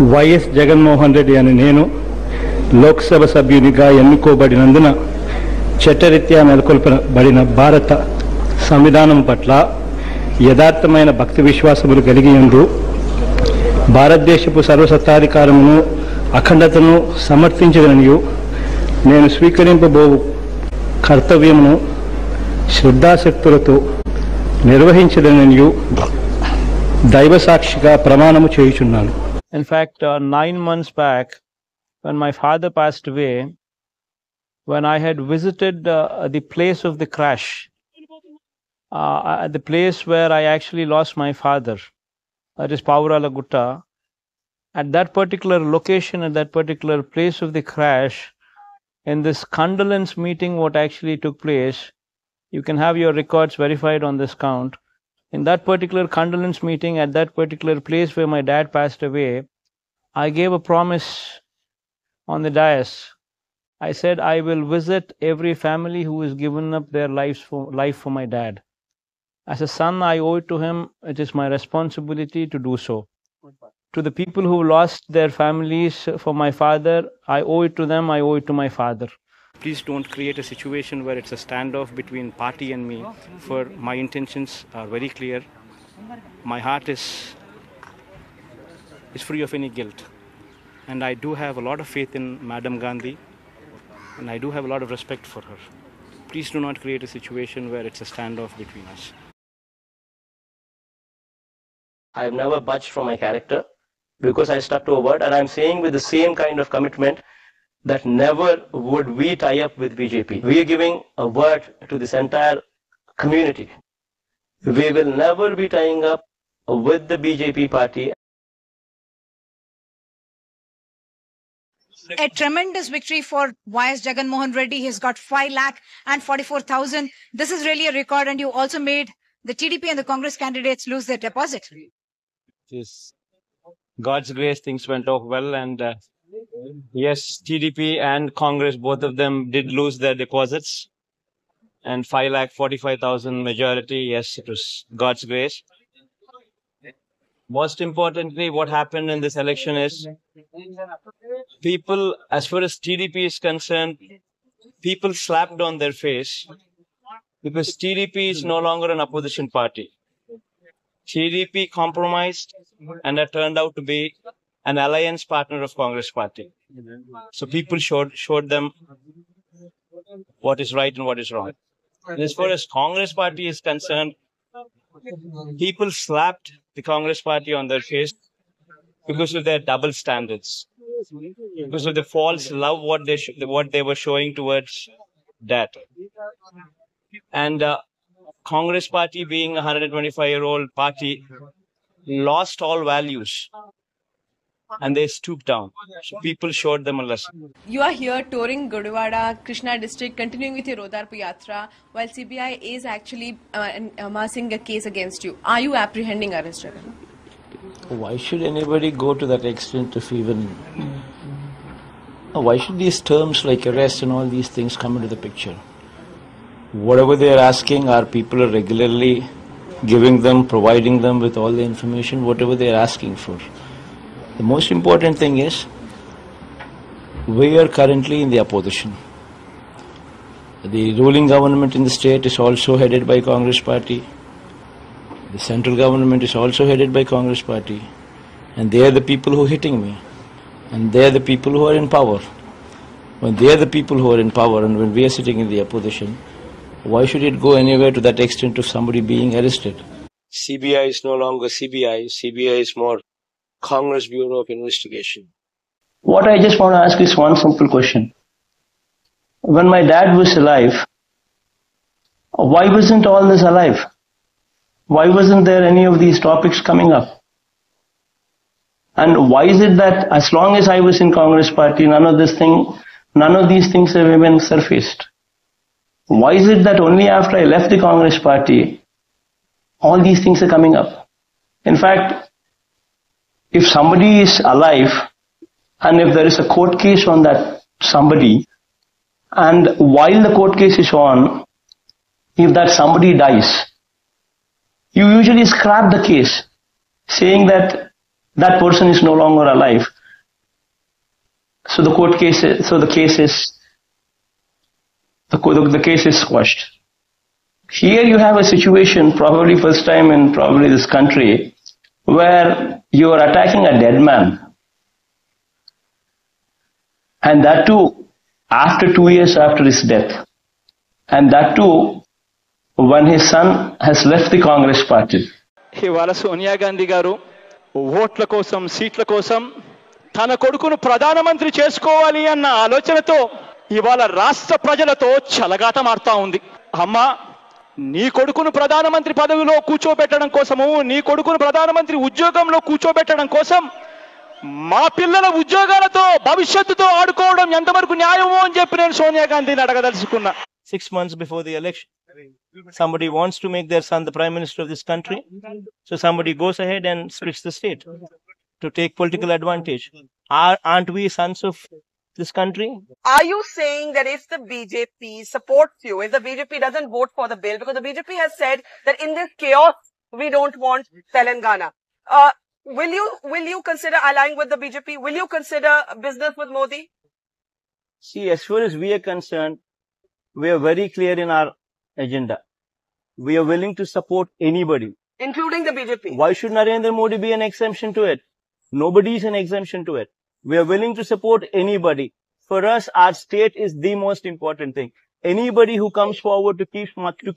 YS Jaganmohan Reddy అని నేను లోక్సభ సభ్యునిగా ఎన్నుకోబడినందున చట్టరీత్యా నెలకొల్పబడిన భారత సంవిధానం పట్ల యథార్థమైన భక్తి విశ్వాసములు కలిగియందు భారతదేశపు సర్వసత్తాధికారమును అఖండతను సమర్థించదనియు నేను స్వీకరింపబోవు కర్తవ్యమును శ్రద్ధాశక్తులతో నిర్వహించదనియు దైవ సాక్షిగా ప్రమాణము చేయుచున్నాను. In fact, 9 months back, when my father passed away, when I had visited the place of the crash, the place where I actually lost my father, that is Pavarala Gutta, at that particular location, at that particular place of the crash, in this condolence meeting what actually took place, you can have your records verified on this count. In that particular condolence meeting, at that particular place where my dad passed away, I gave a promise on the dais. I said, I will visit every family who has given up their life for my dad. As a son, I owe it to him. It is my responsibility to do so. To the people who lost their families for my father, I owe it to them, I owe it to my father. Please don't create a situation where it's a standoff between party and me, for my intentions are very clear. My heart is free of any guilt, and I do have a lot of faith in Madam Gandhi, and I do have a lot of respect for her. Please do not create a situation where it's a standoff between us. I have never budged from my character because I stuck to a word, and I'm saying with the same kind of commitment that never would we tie up with BJP. We are giving a word to this entire community. We will never be tying up with the BJP party. A tremendous victory for YS Jagan Mohan Reddy. He's got 5,44,000. This is really a record, and you also made the TDP and the Congress candidates lose their deposit. Yes. God's grace, things went off well, and yes, TDP and Congress, both of them did lose their deposits, and 5,45,000 majority. Yes, it was God's grace. Most importantly, what happened in this election is people, as far as TDP is concerned, people slapped on their face because TDP is no longer an opposition party. TDP compromised and it turned out to be an alliance partner of Congress party. So people showed them what is right and what is wrong. And as far as Congress party is concerned, people slapped the Congress party on their face because of their double standards, because of the false love what they were showing towards that. And Congress party, being a 125-year-old party, lost all values and they stooped down. So people showed them a lesson. You are here touring Gudivada, Krishna district, continuing with your Rodarpu Yatra, while CBI is actually amassing a case against you. Are you apprehending arrest? Why should anybody go to that extent of even... Why should these terms like arrest and all these things come into the picture? Whatever they are asking, our people are regularly giving them, providing them with all the information, whatever they are asking for. The most important thing is, we are currently in the opposition. The ruling government in the state is also headed by Congress party. The central government is also headed by Congress party. And they are the people who are hitting me. And they are the people who are in power. When they are the people who are in power and when we are sitting in the opposition, why should it go anywhere to that extent of somebody being arrested? CBI is no longer CBI. CBI is more Congress Bureau of Investigation. What I just want to ask is one simple question. When my dad was alive, why wasn't all this alive? Why wasn't there any of these topics coming up? And why is it that as long as I was in Congress party, none of these things have even surfaced? Why is it that only after I left the Congress party, all these things are coming up? In fact, if somebody is alive and if there is a court case on that somebody, and while the court case is on, if that somebody dies, you usually scrap the case, saying that that person is no longer alive. So the case is squashed. Here you have a situation, probably first time in probably this country, where you are attacking a dead man. And that too, after 2 years after his death. And that too, when his son has left the Congress party. ఇవాళ సోనియా గాంధీ గారు ఓట్ల కోసం సీట్ల కోసం తన కొడుకును ప్రధానమంత్రి చేసుకోవాలి అన్న ఆలోచనతో ఇవాళ రాష్ట్ర ప్రజలతో చెలగాటమాడుతా ఉంది. అమ్మా, నీ కొడుకును ప్రధానమంత్రి పదవిలో కూర్చోబెట్టడం కోసము, నీ కొడుకును ప్రధానమంత్రి ఉద్యోగంలో కూర్చోబెట్టడం కోసం మా పిల్లల ఉద్యోగాలతో భవిష్యత్తుతో ఆడుకోవడం ఎంతవరకు న్యాయమో అని చెప్పి నేను సోనియా గాంధీని అడగదలుచుకున్నా. 6 months before the election, somebody wants to make their son the prime minister of this country, so somebody goes ahead and splits the state to take political advantage. Aren't we sons of this country? Are you saying that if the BJP supports you, if the BJP doesn't vote for the bill, because the BJP has said that in this chaos, we don't want Telangana, will you consider allying with the BJP? Will you consider business with Modi? See, as far as we are concerned, we are very clear in our agenda. We are willing to support anybody, including the BJP. Why should Narendra Modi be an exemption to it? Nobody is an exemption to it. We are willing to support anybody. For us, our state is the most important thing. Anybody who comes forward to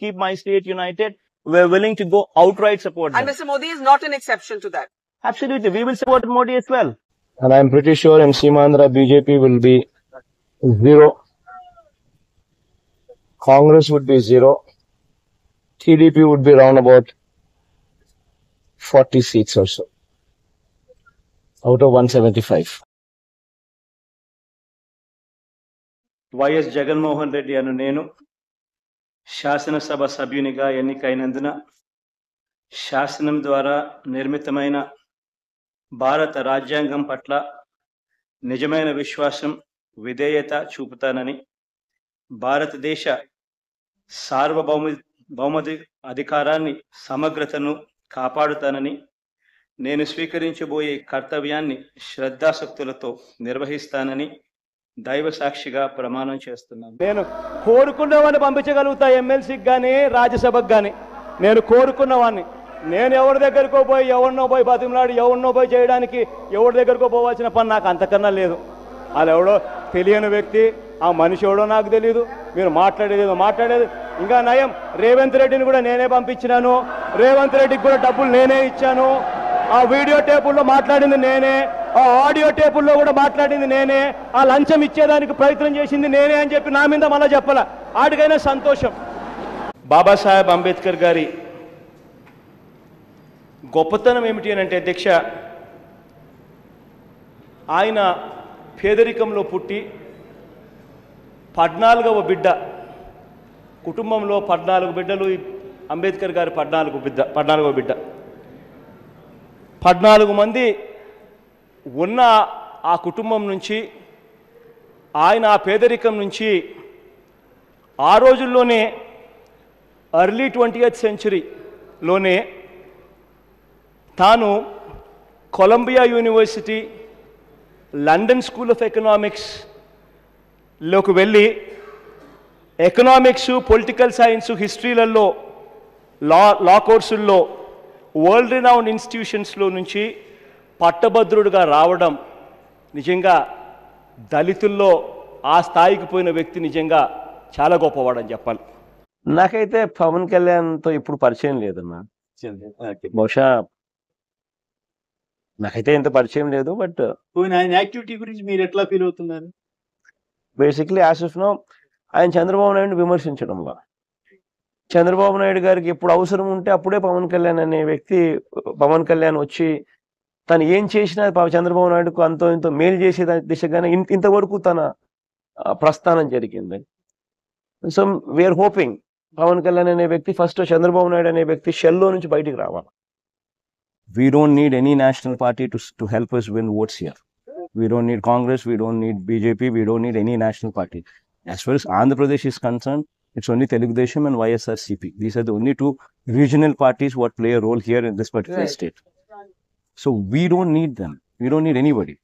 keep my state united, we are willing to go outright support them. And Mr. Modi is not an exception to that. Absolutely. We will support Modi as well. And I am pretty sure in Seemandhra, BJP will be 0. Congress would be 0. TDP would be around about 40 seats or so out of 175. YS Jaganmohan Reddy అను నేను శాసనసభ సభ్యునిగా ఎన్నికైనందున శాసనం ద్వారా నిర్మితమైన భారత రాజ్యాంగం పట్ల నిజమైన విశ్వాసం, విధేయత చూపుతానని, భారతదేశ సార్వభౌమ అధికారాన్ని, సమగ్రతను కాపాడుతానని, నేను స్వీకరించబోయే కర్తవ్యాన్ని శ్రద్ధాశక్తులతో నిర్వహిస్తానని దైవ సాక్షిగా ప్రమాణం చేస్తున్నాను. నేను కోరుకున్నవాడిని పంపించగలుగుతా, ఎమ్మెల్సీకి కానీ రాజ్యసభకు కానీ. నేను కోరుకున్నవాడిని. నేను ఎవరి దగ్గరకో పోయి ఎవరినో పోయి బతిమలాడి ఎవరినో పోయి చేయడానికి ఎవరి దగ్గరకో పోవాల్సిన పని నాకు అంతకన్నా లేదు. వాళ్ళు ఎవడో తెలియని వ్యక్తి, ఆ మనిషి ఎవడో నాకు తెలియదు. మీరు మాట్లాడేది ఇంకా నయం. రేవంత్ రెడ్డిని కూడా నేనే పంపించినాను. రేవంత్ రెడ్డికి కూడా డబ్బులు నేనే ఇచ్చాను. ఆ వీడియో టేపుల్లో మాట్లాడింది నేనే, ఆ ఆడియో టేపుల్లో కూడా మాట్లాడింది నేనే, ఆ లంచం ఇచ్చేదానికి ప్రయత్నం చేసింది నేనే అని చెప్పి నా మీద మళ్ళా చెప్పాల. ఆడికైనా సంతోషం. బాబాసాహెబ్ అంబేద్కర్ గారి గొప్పతనం ఏమిటి అని అంటే, అధ్యక్ష, ఆయన పేదరికంలో పుట్టి 14వ బిడ్డ. కుటుంబంలో 14 బిడ్డలు. అంబేద్కర్ గారి 14వ బిడ్డ. 14 మంది ఉన్న ఆ కుటుంబం నుంచి, ఆయన ఆ పేదరికం నుంచి ఆ రోజుల్లోనే ఎర్లీ 20th సెంచరీలోనే తాను Columbia University, London School of ఎకనామిక్స్లోకి వెళ్ళి ఎకనామిక్స్, పొలిటికల్ సైన్స్, హిస్టరీలలో, లా కోర్సుల్లో వరల్డ్ రినౌండ్ ఇన్స్టిట్యూషన్స్లో నుంచి పట్టభద్రుడిగా రావడం నిజంగా దళితుల్లో ఆ స్థాయికి పోయిన వ్యక్తి నిజంగా చాలా గొప్పవాడని చెప్పాలి. నాకైతే పవన్ కళ్యాణ్తో ఇప్పుడు పరిచయం లేదన్నా. బహుశా నాకైతే ఎంత పరిచయం లేదు. బట్ ఆయన యాక్టివిటీ గురించి మీరు ఎట్లా ఫీల్ అవుతున్నారు? బేసిక్లీ యాజ్ ఆఫ్ నౌ ఆయన చంద్రబాబు నాయుడు విమర్శించడంలో, చంద్రబాబు నాయుడు గారికి ఎప్పుడు అవసరం ఉంటే అప్పుడే పవన్ కళ్యాణ్ అనే వ్యక్తి, పవన్ కళ్యాణ్ వచ్చి తను ఏం చేసినా చంద్రబాబు నాయుడుకు అంతో ఇంతో మేలు చేసే దిశగానే ఇంతవరకు తన ప్రస్థానం జరిగింది. So we're hoping Pawan Kalyan అనే వ్యక్తి ఫస్ట్ చంద్రబాబు నాయుడు అనే వ్యక్తి షెల్లో నుంచి బయటికి రావాలి. We don't need any national party to help us win votes here. We don't need Congress, we don't need BJP, we don't need any national party. As far as Andhra Pradesh is concerned, it's only Telugu Desam and YSRCP. These are the only two regional parties what play a role here in this particular state. So we don't need them. We don't need anybody.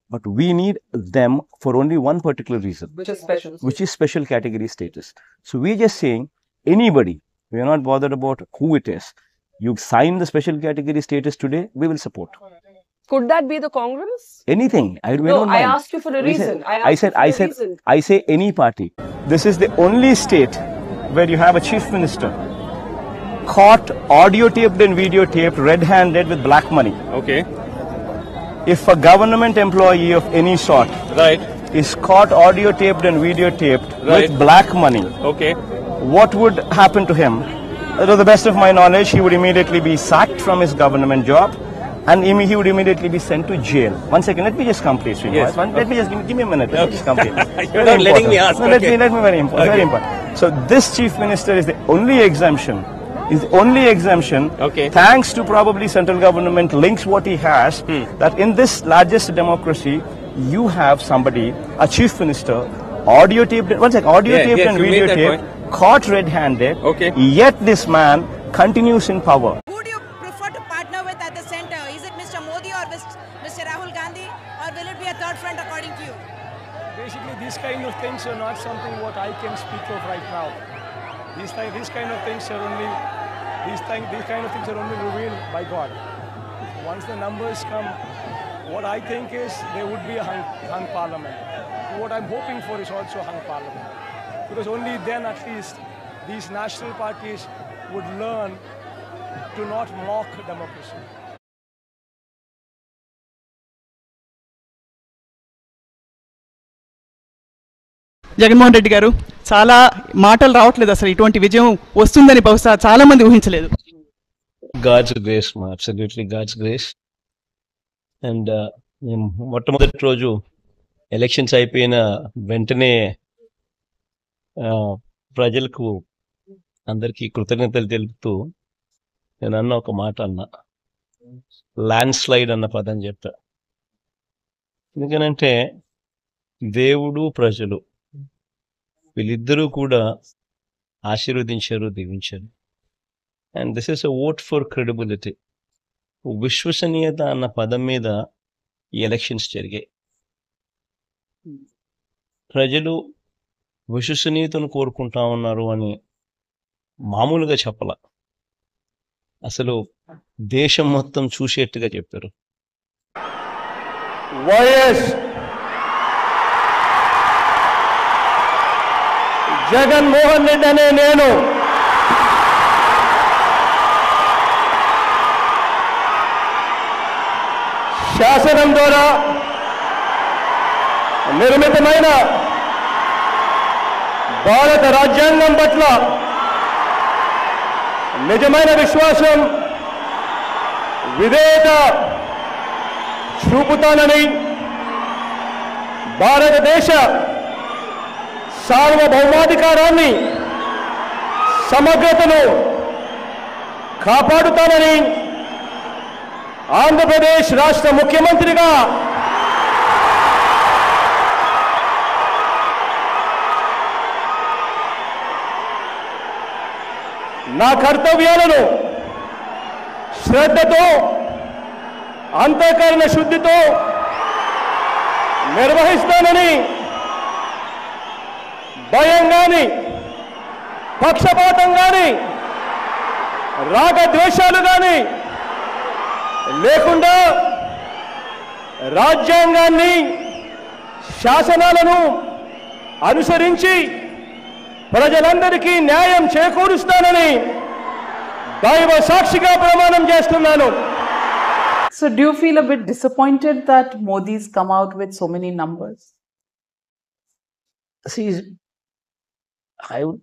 But we need them for only one particular reason, Which is special. which is special category status. So we're just saying anybody, we are not bothered about who it is. You sign the special category status today, we will support. Could that be the Congress? Anything. We No, don't I mind. asked you for a reason. I say any party. This is the only state where you have a chief minister caught, audio taped and videotaped, red-handed with black money. Okay. If a government employee of any sort Right. is caught, audio taped and videotaped Right. with black money, Okay. what would happen to him? To the best of my knowledge, he would immediately be sacked from his government job, and he would immediately be sent to jail. One second, let me just complete, Srinivas. Yes. Let me just give me a minute. Let me just complete. You're Very not letting me important. ask. No, Okay. let me very important. Very important. So this chief minister is the only exemption. Is the only exemption. Okay. Thanks to probably central government links what he has, that in this largest democracy, you have somebody, a chief minister, audio taped. One second, audio taped and you made that videotaped, caught red-handed. Okay. Yet this man continues in power. Who do you prefer to partner with at the center? Is it Mr. Modi or Mr. Rahul Gandhi, or will it be a third front according to you? Basically, these kind of things are not something what I can speak of right now. These kind of things are only these kind of things are only revealed by God. Once the numbers come, what I think is there would be a hung parliament. What I'm hoping for is also a hung parliament, because only then at least these national parties would learn to not mock democracy. Jaganmohan Reddy గారు చాలా మాటలు రావట్లేదు, అసలు ఇటువంటి విజయం వస్తుందని బహుశా చాలా మంది ఊహించలేదు. God's grace, absolutely God's grace. And మొట్టమొదటి రోజు ఎలక్షన్స్ అయిపోయిన వెంటనే ప్రజలకు అందరికీ కృతజ్ఞతలు తెలుపుతూ నేను అన్న ఒక మాట అన్నా, ల్యాండ్ స్లైడ్ అన్న పదం చెప్పా. ఎందుకనంటే దేవుడు ప్రజలు వీళ్ళిద్దరూ కూడా ఆశీర్వదించారు, దీవించారు. And this is a vote for credibility. విశ్వసనీయత అన్న పదం మీద ఈ ఎలక్షన్స్ జరిగాయి. ప్రజలు విశ్వసనీయతను కోరుకుంటా ఉన్నారు అని మామూలుగా చెప్పాల, అసలు దేశం మొత్తం చూసేట్టుగా చెప్పారు. వైఎస్ జగన్మోహన్ రెడ్డి అనే నేను శాసనం ద్వారా నిర్మితమైన భారత రాజ్యాంగం పట్ల నిజమైన విశ్వాసం, విధేయత చూపుతానని, భారతదేశ సార్వభౌమాధికారాన్ని, సమగ్రతను కాపాడుతానని ఆంధ్రప్రదేశ్ రాష్ట్ర ముఖ్యమంత్రిగా నా కర్తవ్యాలను శ్రద్ధతో, అంతఃకరణ శుద్ధితో నిర్వహిస్తానని, భయం గాని, పక్షపాతం గాని, రాగద్వేషాలు గాని లేకుండా రాజ్యాంగాన్ని, శాసనాలను అనుసరించి ప్రజలందరికీ న్యాయం చేకూరుస్తానని దైవ సాక్షిగా ప్రమాణం చేస్తున్నాను. So do you feel a bit disappointed that Modi's come out with so many numbers? See, I would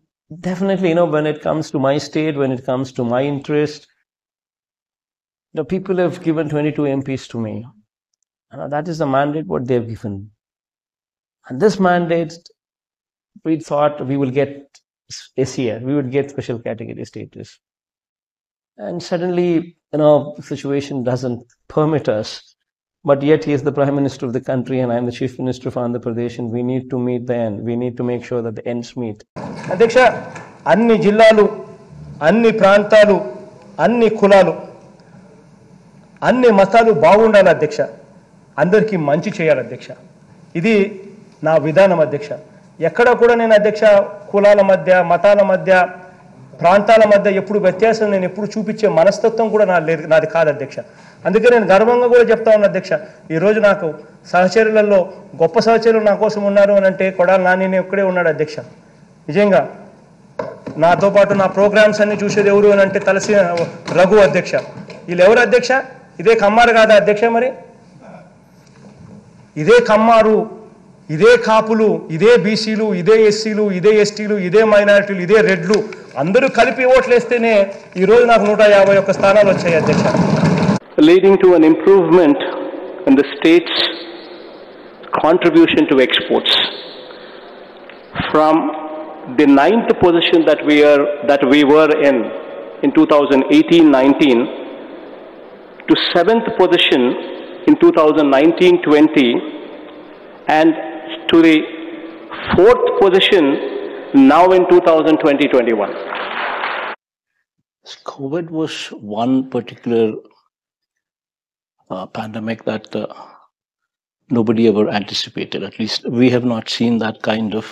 definitely, when it comes to my state, when it comes to my interest, the people have given 22 MPs to me. That is the mandate what they have given. And this mandate, we thought we will get SCR, we would get special category status. And suddenly, situation doesn't permit us. But yet he is the Prime Minister of the country and I am the Chief Minister of Andhra Pradesh, and we need to meet the end. We need to make sure that the ends meet. అధ్యక్ష, అన్ని జిల్లాలు, అన్ని ప్రాంతాలు, అన్ని కులాలు, అన్ని మతాలు బాగుండాలి అధ్యక్ష, అందరికీ మంచి చేయాలి అధ్యక్ష. ఇది నా విధానం అధ్యక్ష. ఎక్కడ కూడా నేను అధ్యక్ష కులాల మధ్య, మతాల మధ్య, ప్రాంతాల మధ్య ఎప్పుడు వ్యత్యాసం నేను ఎప్పుడు చూపించే మనస్తత్వం కూడా నాది కాదు అధ్యక్ష. అందుకే నేను గర్వంగా కూడా చెప్తా ఉన్నా అధ్యక్ష, ఈరోజు నాకు సహచరులలో గొప్ప సహచరులు నా కోసం ఉన్నారు అని అంటే కొడాలి నాని ఒక్కడే ఉన్నాడు అధ్యక్ష. నిజంగా నాతో పాటు నా ప్రోగ్రామ్స్ అన్ని చూసేది ఎవరు అని అంటే తలసి రఘు అధ్యక్ష. వీళ్ళు ఎవరు అధ్యక్ష? ఇదే కమ్మారు కాదా అధ్యక్ష? మరి ఇదే కమ్మారు, ఇదే కాపులు, ఇదే బీసీలు, ఇదే ఎస్సీలు, ఇదే ఎస్టీలు, ఇదే మైనారిటీలు, ఇదే రెడ్లు అందరూ కలిపి ఓట్లేస్తేనే ఈరోజు నాకు 151 స్థానాలు వచ్చాయి అధ్యక్ష. Leading to an improvement in the state's contribution to exports from the 9th position that we were in 2018-19 to 7th position in 2019-20 and to the 4th position now in 2020-21. COVID was one particular pandemic that nobody ever anticipated. At least we have not seen that kind of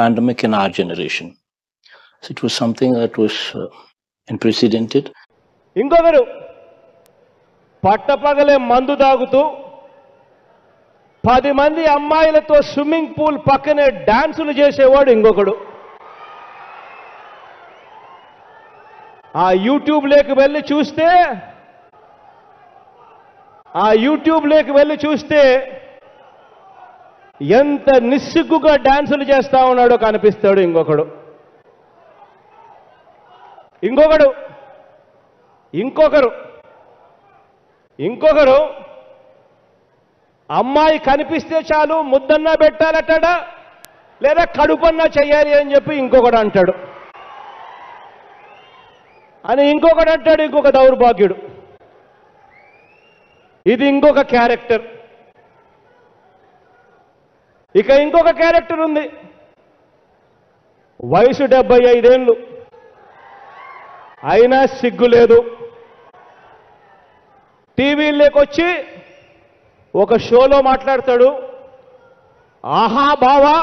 pandemic in our generation. So it was something that was unprecedented. ఇంకొకరు పట్టపగలే మందు తాగుతూ 10 మంది అమ్మాయిలతో swimming pool పక్కనే డాన్సులు చేసేవాడు ఇంకొకడు. ఆ యూట్యూబ్లోకి వెళ్ళి చూస్తే ఎంత నిస్సిగ్గుగా డాన్సులు చేస్తా ఉన్నాడో కనిపిస్తాడు ఇంకొకరు అమ్మాయి కనిపిస్తే చాలు ముద్దన్నా పెట్టాలటాడా లేదా కడుపన్నా చెయ్యాలి అని చెప్పి ఇంకొకడు అంటాడు. ఇంకొక దౌర్భాగ్యుడు. ఇది ఇంకొక క్యారెక్టర్. ఇక ఇంకొక క్యారెక్టర్ ఉంది. వయసు 75 ఏళ్ళు అయినా సిగ్గు లేదు. టీవీలోకి వచ్చి ఒక షోలో మాట్లాడతాడు. ఆహా బావా,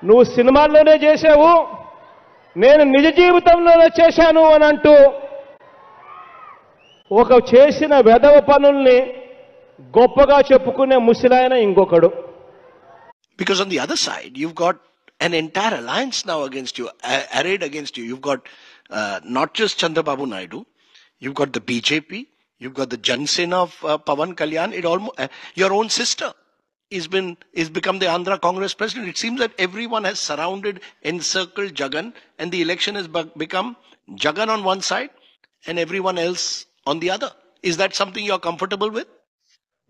నువ్వు సినిమాల్లోనే చేసావు, నేను నిజ జీవితంలోనే చేశాను అని అంటూ ఒక చేసిన వెధవ పనుల్ని గొప్పగా చెప్పుకునే ముసిలాయన ఇంకొకడు. Because on the other side, you've got an entire alliance now against you, arrayed against you. You've got not just Chandrababu Naidu, you've got the BJP, you've got the Jansena of Pawan Kalyan. It almost your own sister is become the Andhra Congress president. It seems that everyone has surrounded, encircled Jagan, and the election has become Jagan on one side and everyone else on the other. Is that something you're comfortable with?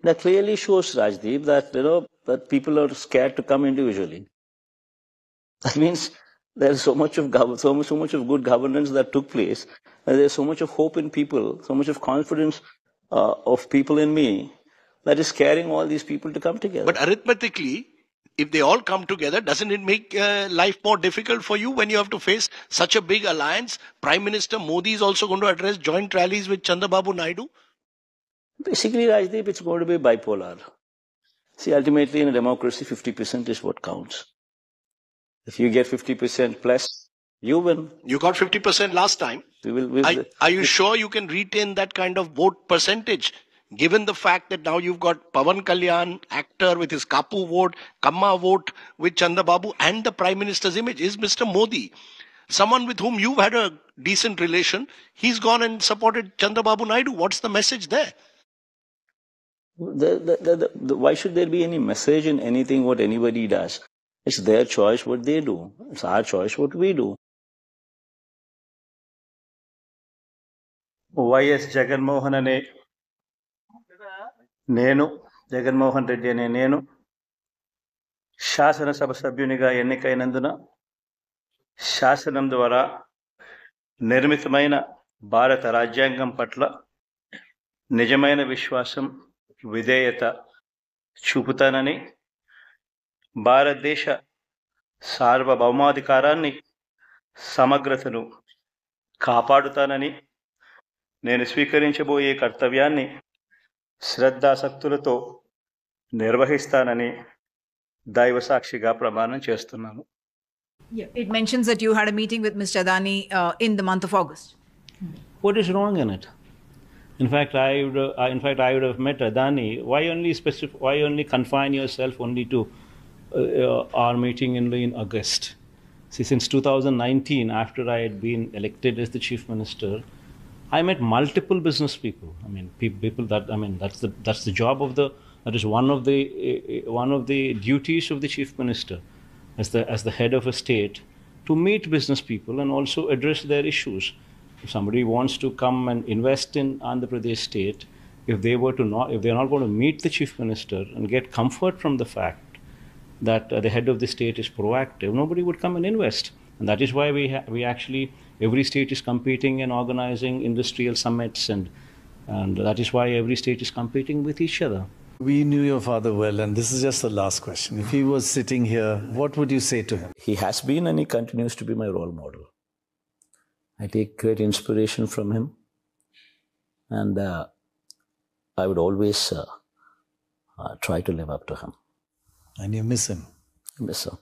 That clearly shows, Rajdeep, that that people are scared to come individually. That means there's so much of good governance that took place, and there's so much of hope in people, so much of confidence of people in me that is carrying all these people to come together. But arithmetically, if they all come together, doesn't it make life more difficult for you when you have to face such a big alliance? Prime Minister Modi is also going to address joint rallies with Chandrababu Naidu. Basically, Rajdeep, it's going to be bipolar. See, ultimately in a democracy, 50% is what counts. If you get 50% plus, you win. You got 50% last time. Are you sure you can retain that kind of vote percentage? Given the fact that now you've got Pawan Kalyan, actor with his Kapu vote, Kamma vote with Chandrababu and the Prime Minister's image, is Mr. Modi, someone with whom you've had a decent relation, he's gone and supported Chandrababu Naidu. What's the message there? Why should there be any message in anything what anybody does? It's their choice what they do. It's our choice what we do. YS Jaganmohan అనే జగన్మోహన్ రెడ్డి అనే నేను శాసనసభ సభ్యునిగా ఎన్నికైనందున శాసనం ద్వారా నిర్మితమైన భారత రాజ్యాంగం పట్ల నిజమైన విశ్వాసం, విధేయత చూపుతానని, భారతదేశ సార్వభౌమాధికారాన్ని, సమగ్రతను కాపాడుతానని, నేను స్వీకరించబోయే కర్తవ్యాన్ని శ్రద్ధాసక్తులతో నిర్వహిస్తానని దైవ సాక్షిగా ప్రమాణం చేస్తున్నాను. Yeah, it mentions that you had a meeting with Mr. Adani in the month of August. What is wrong in it? In fact, I would have met Adani. Why only confine yourself only to our meeting in August? See, since 2019, after I had been elected as the chief minister, I met multiple business people. I mean, people that, I mean, that's the job of that is one of the duties of the chief minister as the head of a state, to meet business people and also address their issues. If somebody wants to come and invest in Andhra Pradesh state, if they're not going to meet the chief minister and get comfort from the fact that the head of the state is proactive, nobody would come and invest. And that is why we actually, every state is competing and organizing industrial summits, and that is why every state is competing with each other. We knew your father well, and this is just the last question. If he was sitting here, what would you say to him? He has been and he continues to be my role model. I take great inspiration from him, and I would always try to live up to him. And you miss him? I miss him.